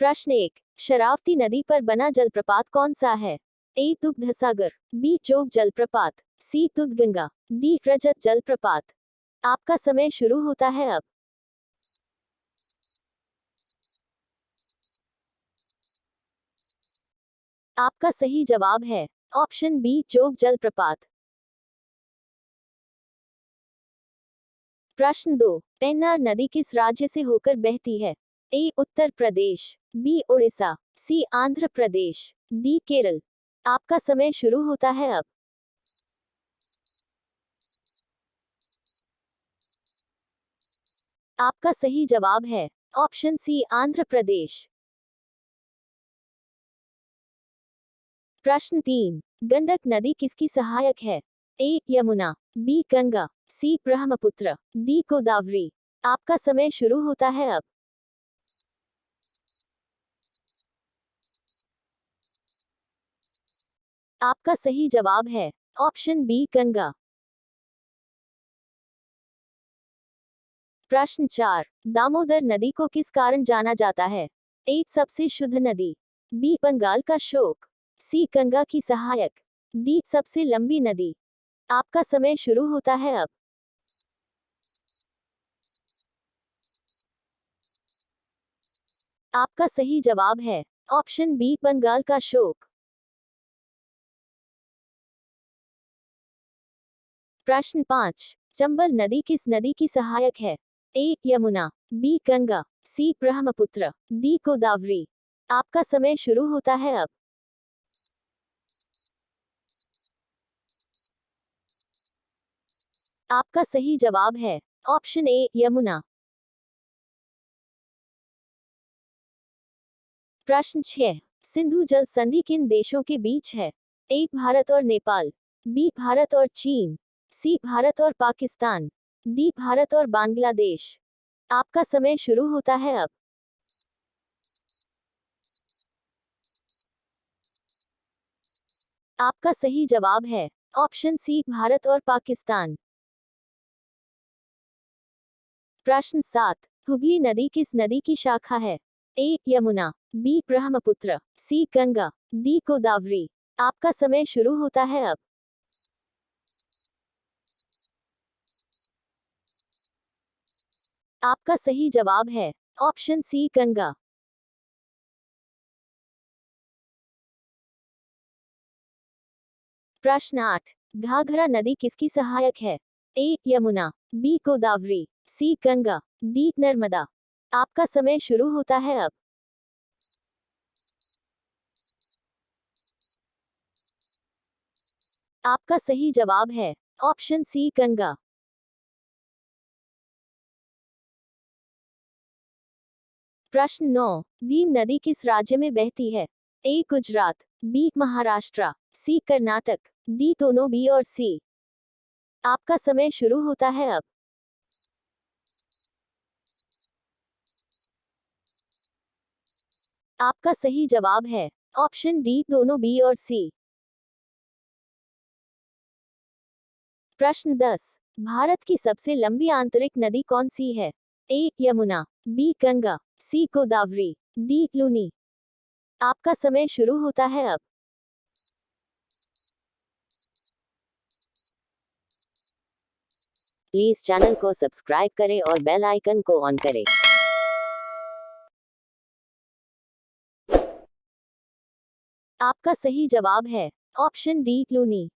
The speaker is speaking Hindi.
प्रश्न 1, शरावती नदी पर बना जलप्रपात कौन सा है? ए दुग्ध सागर, बी जोग जलप्रपात, सी दूधगंगा, डी रजत जलप्रपात। आपका समय शुरू होता है अब। आपका सही जवाब है ऑप्शन बी जोग जलप्रपात। प्रश्न 2, पेन्नार नदी किस राज्य से होकर बहती है? ए उत्तर प्रदेश, बी उड़ीसा, सी आंध्र प्रदेश, डी केरल। आपका समय शुरू होता है अब। आपका सही जवाब है ऑप्शन सी आंध्र प्रदेश। प्रश्न 3, गंडक नदी किसकी सहायक है? ए यमुना, बी गंगा, सी ब्रह्मपुत्र, डी गोदावरी। आपका समय शुरू होता है अब। आपका सही जवाब है ऑप्शन बी गंगा। प्रश्न 4, दामोदर नदी को किस कारण जाना जाता है? ए सबसे शुद्ध नदी, बी बंगाल का शोक, सी गंगा की सहायक, डी सबसे लंबी नदी। आपका समय शुरू होता है अब। आपका सही जवाब है ऑप्शन बी बंगाल का शोक। प्रश्न 5, चंबल नदी किस नदी की सहायक है? ए यमुना, बी गंगा, सी ब्रह्मपुत्र, डी गोदावरी। आपका समय शुरू होता है अब। आपका सही जवाब है ऑप्शन ए यमुना। प्रश्न 6, सिंधु जल संधि किन देशों के बीच है? ए भारत और नेपाल, बी भारत और चीन, सी भारत और पाकिस्तान, डी भारत और बांग्लादेश। आपका समय शुरू होता है अब। आपका सही जवाब है ऑप्शन सी भारत और पाकिस्तान। प्रश्न 7, हुगली नदी किस नदी की शाखा है? ए यमुना, बी ब्रह्मपुत्र, सी गंगा, डी गोदावरी। आपका समय शुरू होता है अब। आपका सही जवाब है ऑप्शन सी गंगा। प्रश्न 8, घाघरा नदी किसकी सहायक है? ए यमुना, बी गोदावरी, सी गंगा, डी नर्मदा। आपका समय शुरू होता है अब। आपका सही जवाब है ऑप्शन सी गंगा। प्रश्न 9, भीम नदी किस राज्य में बहती है? ए गुजरात, बी महाराष्ट्र, सी कर्नाटक, डी दोनों बी और सी। आपका समय शुरू होता है अब। आपका सही जवाब है ऑप्शन डी दोनों बी और सी। प्रश्न 10, भारत की सबसे लंबी आंतरिक नदी कौन सी है? ए यमुना, बी गंगा, सी गोदावरी, डी लूनी। आपका समय शुरू होता है अब। प्लीज चैनल को सब्सक्राइब करें और बेल आइकन को ऑन करें। आपका सही जवाब है ऑप्शन डी लूनी।